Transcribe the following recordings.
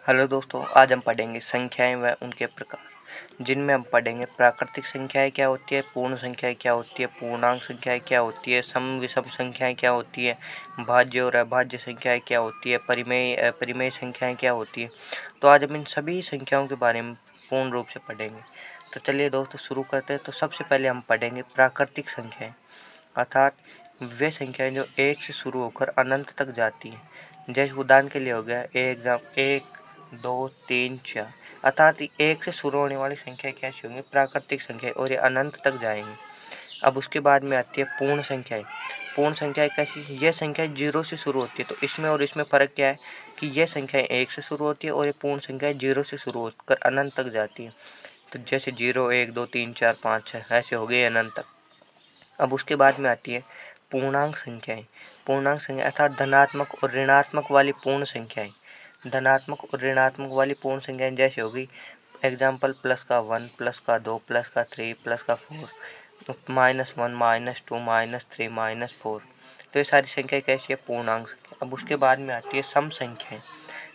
Hello दोस्तों, आज हम पढ़ेंगे संख्याएं व उनके प्रकार, जिनमें हम पढ़ेंगे प्राकृतिक संख्याएं क्या होती है, पूर्ण संख्याएं क्या होती है, पूर्णांक संख्याएं क्या होती है, सम विषम संख्याएं क्या होती है, भाज्य और अभाज्य संख्याएं क्या होती है, परिमेय अपरिमेय संख्याएं क्या होती है। तो आज हम इन सभी संख्याओं के बारे में पूर्ण रूप से पढ़ेंगे। तो चलिए दोस्तों शुरू करते हैं। तो सबसे पहले हम पढ़ेंगे प्राकृतिक संख्याएं, अर्थात वे संख्याएं जो एक से शुरू होकर अनंत तक जाती हैं। जैसे उदाहरण के लिए हो गया एक, 2, 3, 4, अर्थात एक से शुरू होने वाली संख्या कैसी होंगी, प्राकृतिक संख्या, और ये अनंत तक जाएंगी। अब उसके बाद में आती है पूर्ण संख्याएं। पूर्ण संख्याएं कैसी, यह संख्या जीरो से शुरू होती है। तो इसमें और इसमें फर्क क्या है कि यह संख्याएं एक से शुरू होती है और ये पूर्ण संख्याएं जीरो से शुरू होकर अनंत तक जाती है। तो जैसे 0, 1, 2, 3, 4, 5, 6 ऐसे हो गए अनंत तक। अब उसके बाद में आती है पूर्णांक संख्याएं। पूर्णांक संख्या अर्थात धनात्मक और ऋणात्मक वाली पूर्ण संख्याएं। धनात्मक और ऋणात्मक वाली पूर्ण संख्याएं जैसे होगी एग्जाम्पल +1, +2, +3, +4, -1, -2, -3, -4। तो ये सारी संख्या कैसी है, पूर्णांक संख्या। अब उसके बाद में आती है सम संख्याएं।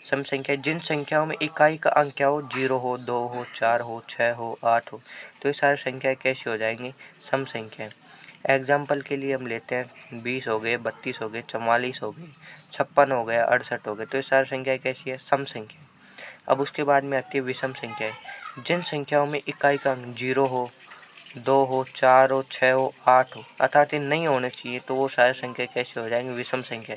सम संख्या जिन संख्याओं में इकाई का अंक क्या हो, 0 हो, 2 हो, 4 हो, 6 हो, 8 हो। तो ये सारी संख्याएं कैसी हो जाएंगी, सम संख्याएं। एग्जाम्पल के लिए हम लेते हैं 20 हो गए, 32 हो गए, 44 हो गए, 56 हो गया, 68 हो गए। तो ये सारी संख्याएं कैसी है, सम संख्या। अब उसके बाद में आती है विषम संख्याएं। जिन संख्याओं में इकाई का अंक 0 हो, 2 हो, 4 हो, 6 हो, 8 हो, अर्थात ये नहीं होने चाहिए, तो वो सारी संख्या कैसी हो जाएंगी, विषम संख्या।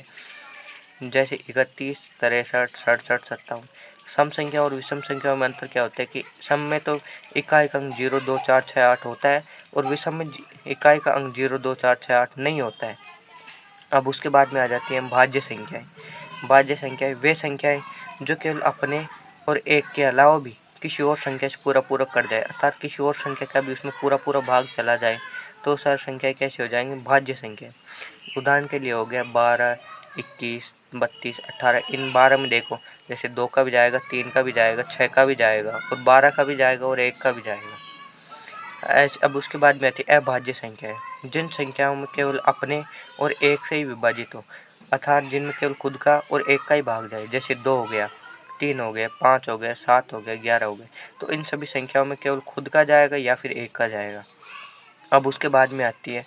जैसे 31, 63, 67, 57। सम संख्या और विषम संख्या में अंतर क्या होता है कि सम में तो इकाई का अंक 0, 2, 4, 6, 8 होता है और विषम में इकाई का अंक 0, 2, 4, 6, 8 नहीं होता है। अब उसके बाद में आ जाती हैं भाज्य संख्याएं। भाज्य संख्याएं वे संख्याएं जो केवल अपने और एक के अलावा भी किसी और संख्या से पूरा पूरा कर जाए, अर्थात किसी और संख्या का भी उसमें पूरा पूरा भाग चला जाए, तो सारी संख्याएं कैसी हो जाएंगी, भाज्य संख्या। उदाहरण के लिए हो गया 12, 21, 32, 18। इन 12 में देखो जैसे 2 का भी जाएगा, 3 का भी जाएगा, 6 का भी जाएगा और 12 का भी जाएगा और 1 का भी जाएगा। ऐसे अब उसके बाद में आती है अभाज्य संख्याएं। जिन संख्याओं में केवल अपने और एक से ही विभाजित हो, अर्थात जिनमें केवल खुद का और एक का ही भाग जाए। जैसे 2 हो गया, 3 हो गया, 5 हो गया, 7 हो गया, 11 हो गए। तो इन सभी संख्याओं में केवल खुद का जाएगा या फिर एक का जाएगा। अब उसके बाद में आती है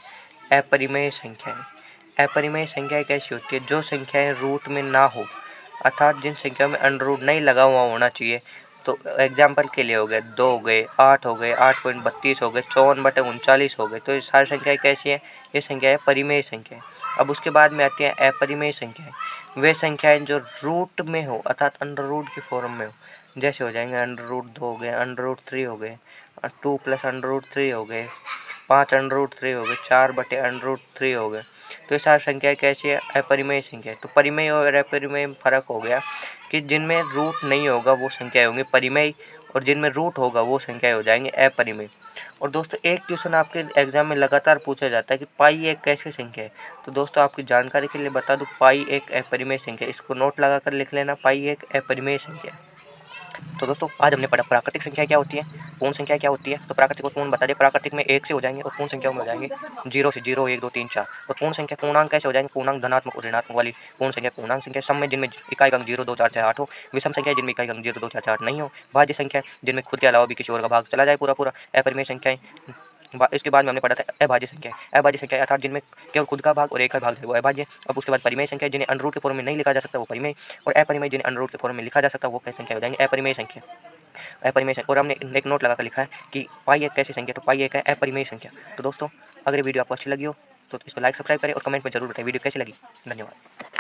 अपरिमेय संख्याएं। अपरिमेय संख्याएं कैसी होती है, जो संख्याएं रूट में ना हो, अर्थात जिन संख्याओं में अंडर रूट नहीं लगा हुआ होना चाहिए। तो एग्जाम्पल के लिए हो गए 2 हो गए, 8 हो गए, 8.32 हो गए, 54/39 हो गए। तो ये सारी संख्याएं कैसी है, ये संख्या है परिमेय संख्या। अब उसके बाद में आती है अपरिमेय संख्याएं। वे संख्याएं जो रूट में हो, अर्थात अंडर रूट की फॉर्म में हो। जैसे हो जाएंगे अंडर रूट 2 हो गए, अंडर रूट 3 हो गए, 2 + अंडर रूट 3 हो गए, 5 अंडर रूट 3 हो गए, 4/√3 हो गए। तो ये सारी संख्याएं कैसी है, अपरिमेय संख्या है। तो परिमेय और अपरिमेय में फर्क हो गया कि जिनमें रूट नहीं होगा वो संख्याएं होंगी परिमेय और जिनमें रूट होगा वो संख्याएं हो जाएंगे अपरिमेय। और दोस्तों एक क्वेश्चन आपके एग्जाम में लगातार पूछा जाता है कि पाई एक कैसी संख्या है। तो दोस्तों आपकी जानकारी के लिए बता दूं, पाई एक अपरिमेय संख्या है। इसको नोट लगाकर लिख लेना, पाई एक अपरिमेय संख्या है। तो दोस्तों आज हमने पढ़ा प्राकृतिक संख्या क्या होती है, पूर्ण संख्या क्या होती है। तो प्राकृतिक और पूर्ण बता दिया। प्राकृतिक में 1 से हो जाएंगे और पूर्ण संख्याओं में हो जाएंगे 0 से 0, 1, 2, 3, 4। और पूर्ण संख्या पूर्णांक कैसे हो जाएंगे, पूर्णांक धनात्मक और ऋणात्मक वाली पूर्ण संख्या पूर्णांक संख्या। सम में जिनमें इकाई का अंक 0, 2, 4, 6, 8 हो। विषम संख्या जिनमें इकाई का अंक 0, 2, 4, 6, 8 नहीं हो। भाज्य संख्या जिनमें खुद के अलावा भी किसी और का भाग चला जाए पूरा पूरा। अपरिमेय संख्याएं। इसके बाद में हमने पढ़ा था अभाज्य संख्या। अभाज्य संख्या अर्थात जिनमें केवल खुद का भाग और एक का भाग है वो अभाज्य। अब उसके बाद परिमेय संख्या जिन्हें अंडर रूट के फॉर्म में नहीं लिखा जा सकता वो परिमेय। और अपरिमेय जिन्हें अंडर रूट के फॉर्म में लिखा जा सकता वो कैसी संख्या हो जाएंगे, अपरिमेय संख्या। अपरिमेय संख्या। और हमने एक नोट लगाकर लिखा है कि पाई एक कैसी संख्या, तो पाई एक है अपरिमेय संख्या। तो दोस्तों अगर ये वीडियो आपको अच्छी लगी हो तो इसको लाइक सब्सक्राइब करें और कमेंट में जरूर बताएं वीडियो कैसी लगी। धन्यवाद।